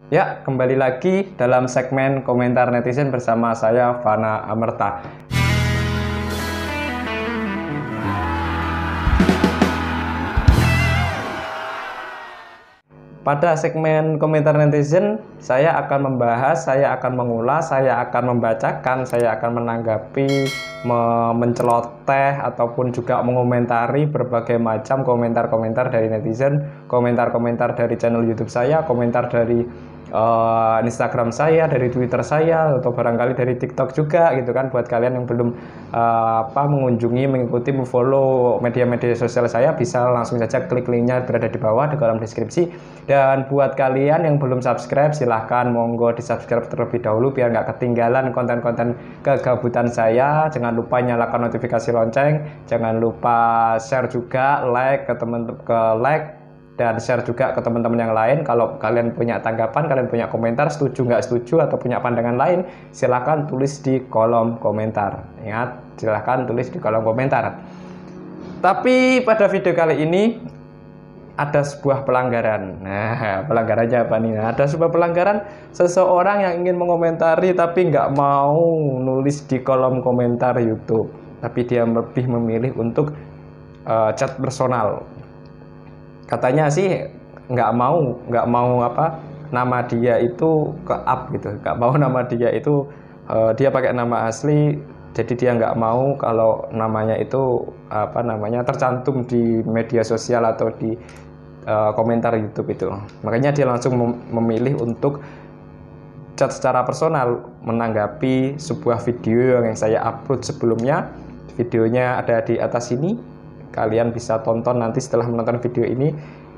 Ya, kembali lagi dalam segmen komentar netizen bersama saya Fana Amerta. Pada segmen komentar netizen, saya akan membahas, saya akan mengulas, saya akan membacakan, saya akan menanggapi, menceloteh, ataupun juga mengomentari berbagai macam komentar-komentar dari netizen, komentar-komentar dari channel YouTube saya, komentar dari Instagram saya, dari Twitter saya, atau barangkali dari TikTok juga gitu kan. Buat kalian yang belum mengunjungi, mengikuti, memfollow media-media sosial saya, bisa langsung saja klik linknya berada di bawah di kolom deskripsi. Dan buat kalian yang belum subscribe, silahkan monggo di subscribe terlebih dahulu biar nggak ketinggalan konten-konten kegabutan saya. Jangan lupa nyalakan notifikasi lonceng, jangan lupa share juga, like ke dan share juga ke teman-teman yang lain. Kalau kalian punya tanggapan, kalian punya komentar, setuju nggak setuju, atau punya pandangan lain, silahkan tulis di kolom komentar. Ingat, silahkan tulis di kolom komentar. Tapi pada video kali ini ada sebuah pelanggaran. Nah, pelanggarannya apa nih? Nah, ada sebuah pelanggaran, seseorang yang ingin mengomentari tapi nggak mau nulis di kolom komentar YouTube, tapi dia lebih memilih untuk chat personal. Katanya sih nggak mau nama dia itu ke up gitu, nggak mau nama dia itu dia pakai nama asli, jadi dia nggak mau kalau namanya itu tercantum di media sosial atau di komentar YouTube itu. Makanya dia langsung memilih untuk chat secara personal menanggapi sebuah video yang saya upload sebelumnya. Videonya ada di atas sini. Kalian bisa tonton nanti setelah menonton video ini.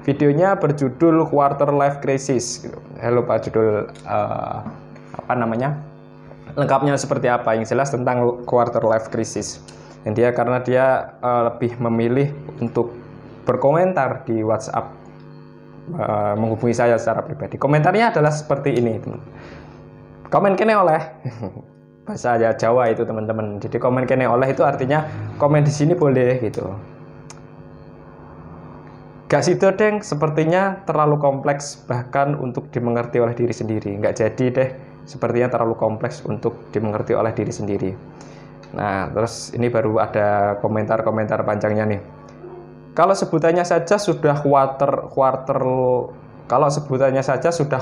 Videonya berjudul Quarter Life Crisis. Saya lupa judul lengkapnya seperti apa. Yang jelas tentang Quarter Life Crisis. Dan karena dia lebih memilih untuk berkomentar di WhatsApp, menghubungi saya secara pribadi. Komentarnya adalah seperti ini, teman. Komen kene oleh bahasa Jawa itu, teman-teman. Jadi komen kene oleh itu artinya komen di sini boleh gitu. Gak sido deng, sepertinya terlalu kompleks bahkan untuk dimengerti oleh diri sendiri. Nggak jadi deh, sepertinya terlalu kompleks untuk dimengerti oleh diri sendiri. Nah, terus ini baru ada komentar-komentar panjangnya nih. Kalau sebutannya saja sudah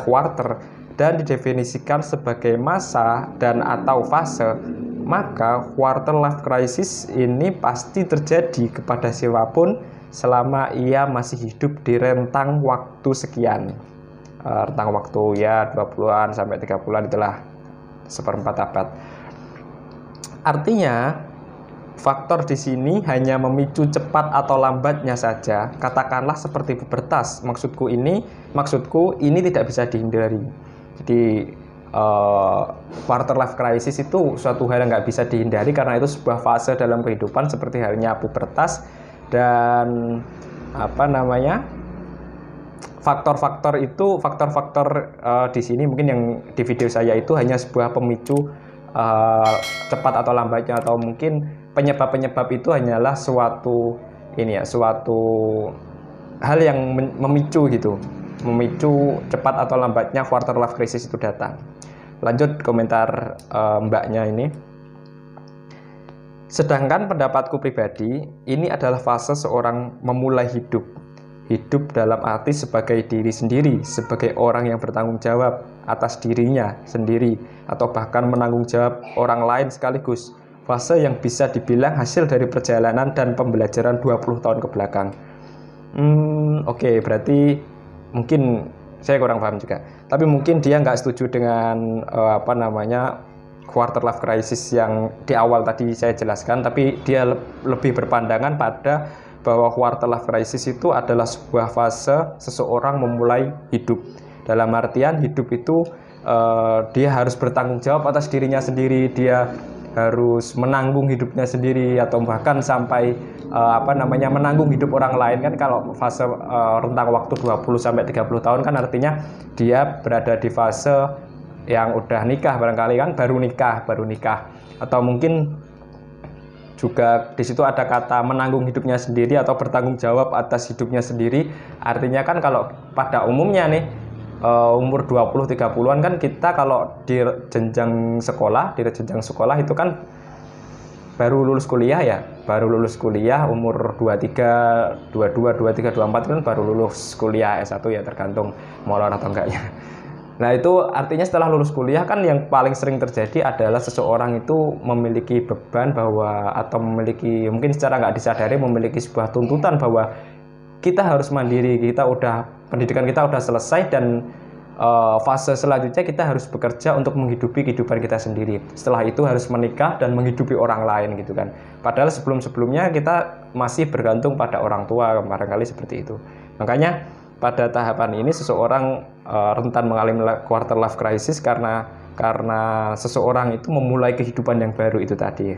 quarter dan didefinisikan sebagai masa dan atau fase, maka quarter life crisis ini pasti terjadi kepada siapapun selama ia masih hidup di rentang waktu sekian. Rentang waktu ya 20-an sampai 30-an, itulah seperempat abad. Artinya faktor di sini hanya memicu cepat atau lambatnya saja, katakanlah seperti pubertas. Maksudku ini tidak bisa dihindari. Jadi quarter life crisis itu suatu hal yang nggak bisa dihindari karena itu sebuah fase dalam kehidupan seperti halnya pubertas. Dan faktor-faktor di sini mungkin yang di video saya itu hanya sebuah pemicu cepat atau lambatnya, atau mungkin penyebab itu hanyalah suatu hal yang memicu cepat atau lambatnya quarter life crisis itu datang. Lanjut komentar mbaknya ini. Sedangkan pendapatku pribadi, ini adalah fase seorang memulai hidup. Hidup dalam arti sebagai diri sendiri, sebagai orang yang bertanggung jawab atas dirinya sendiri, atau bahkan menanggung jawab orang lain sekaligus. Fase yang bisa dibilang hasil dari perjalanan dan pembelajaran 20 tahun ke belakang. Oke, berarti mungkin saya kurang paham juga. Tapi mungkin dia nggak setuju dengan quarter life crisis yang di awal tadi saya jelaskan, tapi dia lebih berpandangan pada bahwa quarter life crisis itu adalah sebuah fase seseorang memulai hidup. Dalam artian hidup itu dia harus bertanggung jawab atas dirinya sendiri, dia harus menanggung hidupnya sendiri, atau bahkan sampai menanggung hidup orang lain kan. Kalau fase rentang waktu 20 sampai 30 tahun kan artinya dia berada di fase yang udah nikah barangkali kan, baru nikah, atau mungkin juga di situ ada kata menanggung hidupnya sendiri atau bertanggung jawab atas hidupnya sendiri. Artinya kan kalau pada umumnya nih umur 20-30an kan kita kalau di jenjang sekolah itu kan baru lulus kuliah ya, umur 23, 22, 23, 24 kan baru lulus kuliah S1 ya, tergantung molor atau enggaknya. Nah itu artinya setelah lulus kuliah kan yang paling sering terjadi adalah seseorang itu memiliki beban bahwa, atau memiliki, mungkin secara nggak disadari memiliki sebuah tuntutan bahwa kita harus mandiri, pendidikan kita udah selesai dan fase selanjutnya kita harus bekerja untuk menghidupi kehidupan kita sendiri. Setelah itu harus menikah dan menghidupi orang lain gitu kan. Padahal sebelum-sebelumnya kita masih bergantung pada orang tua, barangkali seperti itu. Makanya pada tahapan ini seseorang rentan mengalami quarter life crisis karena seseorang itu memulai kehidupan yang baru itu tadi.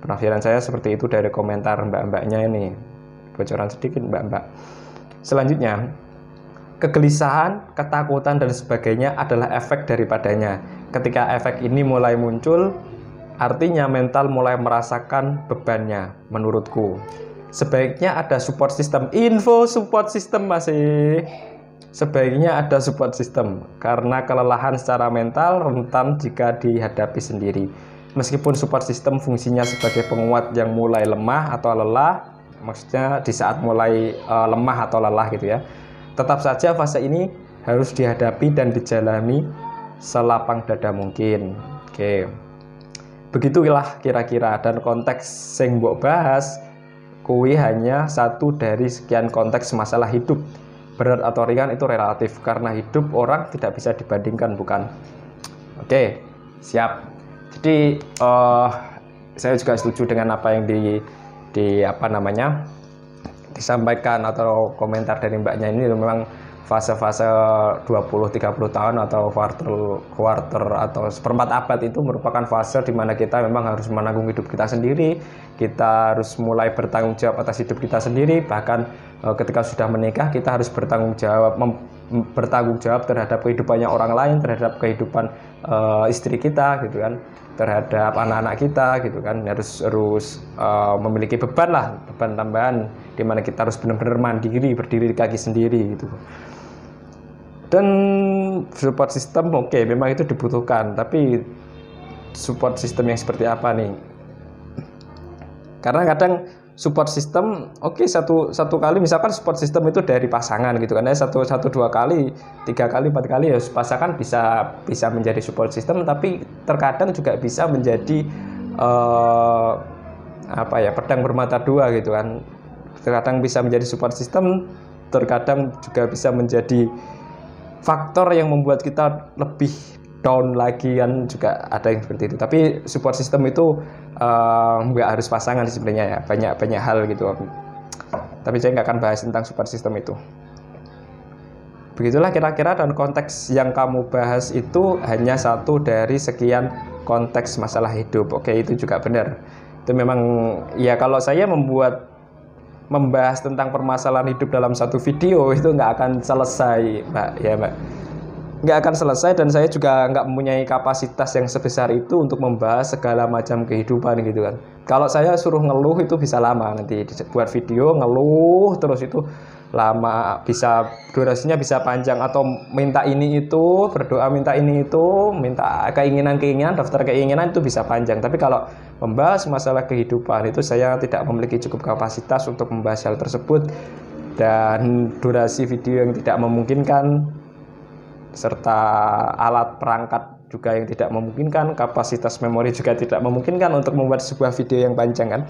Penafsiran saya seperti itu dari komentar mbak-mbaknya ini. Bocoran sedikit mbak-mbak. Selanjutnya, kegelisahan, ketakutan dan sebagainya adalah efek daripadanya. Ketika efek ini mulai muncul, artinya mental mulai merasakan bebannya menurutku. Sebaiknya ada support system. Support system masih. Sebaiknya ada support system karena kelelahan secara mental rentan jika dihadapi sendiri. Meskipun support system fungsinya sebagai penguat yang mulai lemah atau lelah, maksudnya di saat mulai lemah atau lelah gitu ya, tetap saja fase ini harus dihadapi dan dijalani selapang dada mungkin. Oke. Begitulah kira-kira, dan konteks sing mbok bahas kuwi hanya satu dari sekian konteks masalah hidup. Berat atau ringan itu relatif karena hidup orang tidak bisa dibandingkan, bukan? Oke, siap. Jadi saya juga setuju dengan apa yang disampaikan atau komentar dari mbaknya ini. Memang fase-fase 20-30 tahun atau quarter atau seperempat abad itu merupakan fase di mana kita memang harus menanggung hidup kita sendiri. Kita harus mulai bertanggung jawab atas hidup kita sendiri. Bahkan ketika sudah menikah kita harus bertanggung jawab terhadap kehidupannya orang lain, terhadap kehidupan istri kita gitu kan, terhadap anak-anak kita gitu kan. Harus memiliki beban tambahan di mana kita harus benar-benar mandiri, berdiri di kaki sendiri gitu. Dan support system memang itu dibutuhkan, tapi support system yang seperti apa nih? Karena kadang support system satu kali, misalkan support system itu dari pasangan gitu kan ya, satu dua kali, 3 kali, 4 kali ya pasangan bisa menjadi support system, tapi terkadang juga bisa menjadi pedang bermata dua gitu kan. Terkadang bisa menjadi support system, terkadang juga bisa menjadi faktor yang membuat kita lebih down lagi kan, juga ada yang seperti itu. Tapi support system itu nggak harus pasangan sebenarnya ya, banyak hal gitu. Tapi saya nggak akan bahas tentang support system itu. Begitulah kira-kira, dan konteks yang kamu bahas itu hanya satu dari sekian konteks masalah hidup. Oke, itu juga benar. Itu memang ya, kalau saya membahas tentang permasalahan hidup dalam satu video itu nggak akan selesai, Mbak. Nggak akan selesai, dan saya juga nggak mempunyai kapasitas yang sebesar itu untuk membahas segala macam kehidupan gitu kan. Kalau saya suruh ngeluh itu bisa lama, nanti buat video ngeluh terus itu lama, bisa durasinya bisa panjang, atau minta ini itu, berdoa minta ini itu, minta keinginan, daftar keinginan itu bisa panjang. Tapi kalau membahas masalah kehidupan itu saya tidak memiliki cukup kapasitas untuk membahas hal tersebut, dan durasi video yang tidak memungkinkan, serta alat perangkat juga yang tidak memungkinkan, kapasitas memori juga tidak memungkinkan untuk membuat sebuah video yang panjang kan.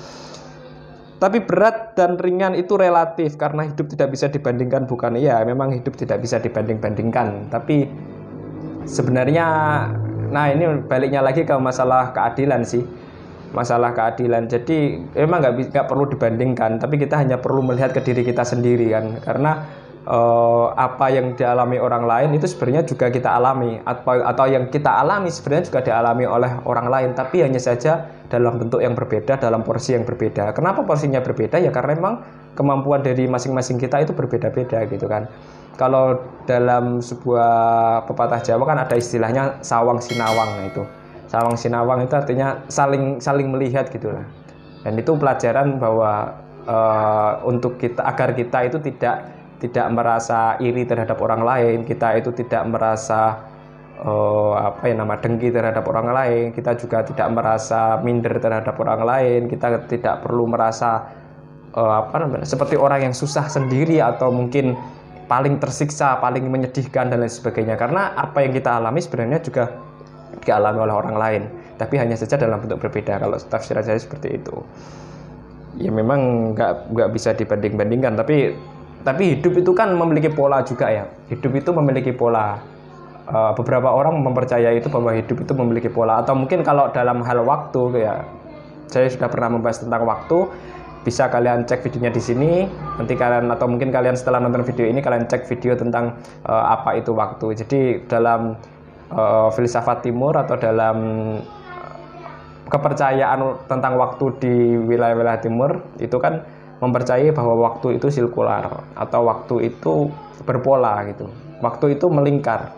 Tapi berat dan ringan itu relatif karena hidup tidak bisa dibandingkan, bukan? Iya, memang hidup tidak bisa dibanding-bandingkan. Tapi sebenarnya, nah ini baliknya lagi ke masalah keadilan sih. Masalah keadilan. Jadi memang nggak perlu dibandingkan, tapi kita hanya perlu melihat ke diri kita sendiri kan. Karena apa yang dialami orang lain itu sebenarnya juga kita alami, atau yang kita alami sebenarnya juga dialami oleh orang lain, tapi hanya saja dalam bentuk yang berbeda, dalam porsi yang berbeda. Kenapa porsinya berbeda? Ya karena memang kemampuan dari masing-masing kita itu berbeda-beda gitu kan. Kalau dalam sebuah pepatah Jawa kan ada istilahnya sawang sinawang. Nah itu sawang sinawang itu artinya saling melihat gitu lah. Dan itu pelajaran bahwa untuk kita, agar kita itu tidak tidak merasa iri terhadap orang lain, kita itu tidak merasa dengki terhadap orang lain, kita juga tidak merasa minder terhadap orang lain, kita tidak perlu merasa seperti orang yang susah sendiri atau mungkin paling tersiksa, paling menyedihkan dan lain sebagainya. Karena apa yang kita alami sebenarnya juga dialami oleh orang lain, tapi hanya saja dalam bentuk berbeda. Kalau tafsiran saya seperti itu. Ya memang nggak bisa dibanding-bandingkan, tapi hidup itu kan memiliki pola juga ya. Hidup itu memiliki pola. Beberapa orang mempercayai itu bahwa hidup itu memiliki pola, atau mungkin kalau dalam hal waktu ya, saya sudah pernah membahas tentang waktu. Bisa kalian cek videonya di sini, nanti kalian atau mungkin kalian setelah nonton video ini kalian cek video tentang apa itu waktu. Jadi dalam filsafat timur atau dalam kepercayaan tentang waktu di wilayah-wilayah timur itu kan mempercayai bahwa waktu itu sirkular atau waktu itu berpola gitu. Waktu itu melingkar.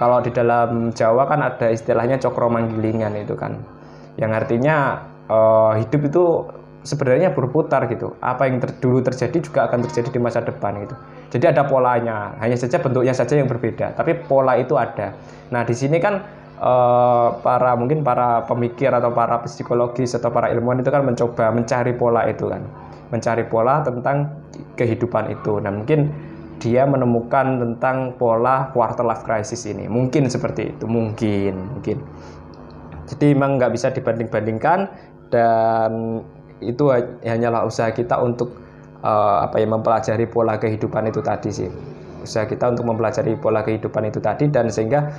Kalau di dalam Jawa kan ada istilahnya cokro manggilingan itu kan, yang artinya hidup itu sebenarnya berputar gitu. Apa yang dulu terjadi juga akan terjadi di masa depan gitu. Jadi ada polanya, hanya saja bentuknya saja yang berbeda, tapi pola itu ada. Nah di sini kan para pemikir atau para psikologis atau para ilmuwan itu kan mencoba mencari pola itu kan, mencari pola tentang kehidupan itu. Nah mungkin dia menemukan tentang pola quarter life crisis ini, mungkin seperti itu, mungkin. Jadi memang nggak bisa dibanding-bandingkan, dan itu hanyalah usaha kita untuk mempelajari pola kehidupan itu tadi sih. Usaha kita untuk mempelajari pola kehidupan itu tadi, dan sehingga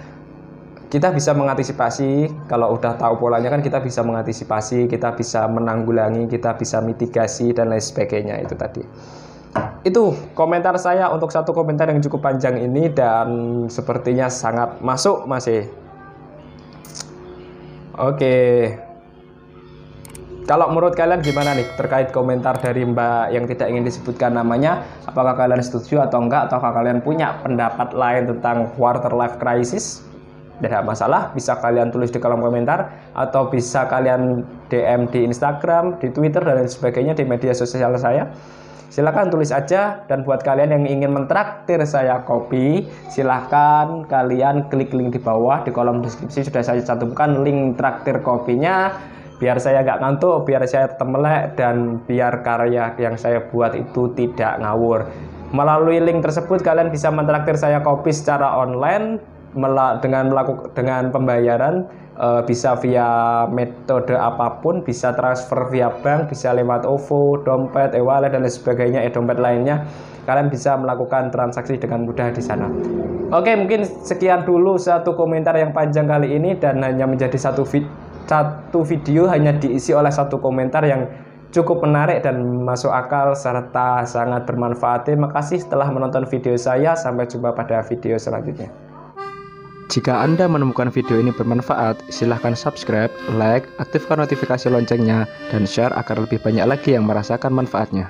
kita bisa mengantisipasi. Kalau udah tahu polanya kan kita bisa mengantisipasi, kita bisa menanggulangi, kita bisa mitigasi dan lain sebagainya itu tadi. Itu komentar saya untuk satu komentar yang cukup panjang ini, dan sepertinya sangat masuk masih. Oke. Kalau menurut kalian gimana nih terkait komentar dari Mbak yang tidak ingin disebutkan namanya? Apakah kalian setuju atau enggak? Ataukah kalian punya pendapat lain tentang quarter life crisis? Tidak masalah, bisa kalian tulis di kolom komentar, atau bisa kalian DM di Instagram, di Twitter, dan lain sebagainya di media sosial saya. Silahkan tulis aja. Dan buat kalian yang ingin mentraktir saya kopi, silahkan kalian klik link di bawah di kolom deskripsi. Sudah saya cantumkan link traktir kopinya, biar saya nggak ngantuk, biar saya tetap melek, dan biar karya yang saya buat itu tidak ngawur. Melalui link tersebut kalian bisa mentraktir saya kopi secara online dengan pembayaran bisa via metode apapun, bisa transfer via bank, bisa lewat OVO, dompet, e-wallet, dan lain sebagainya, dompet lainnya. Kalian bisa melakukan transaksi dengan mudah di sana. Oke, mungkin sekian dulu satu komentar yang panjang kali ini, dan hanya menjadi satu video hanya diisi oleh satu komentar yang cukup menarik dan masuk akal serta sangat bermanfaat. Terima kasih telah menonton video saya. Sampai jumpa pada video selanjutnya. Jika Anda menemukan video ini bermanfaat, silahkan subscribe, like, aktifkan notifikasi loncengnya, dan share agar lebih banyak lagi yang merasakan manfaatnya.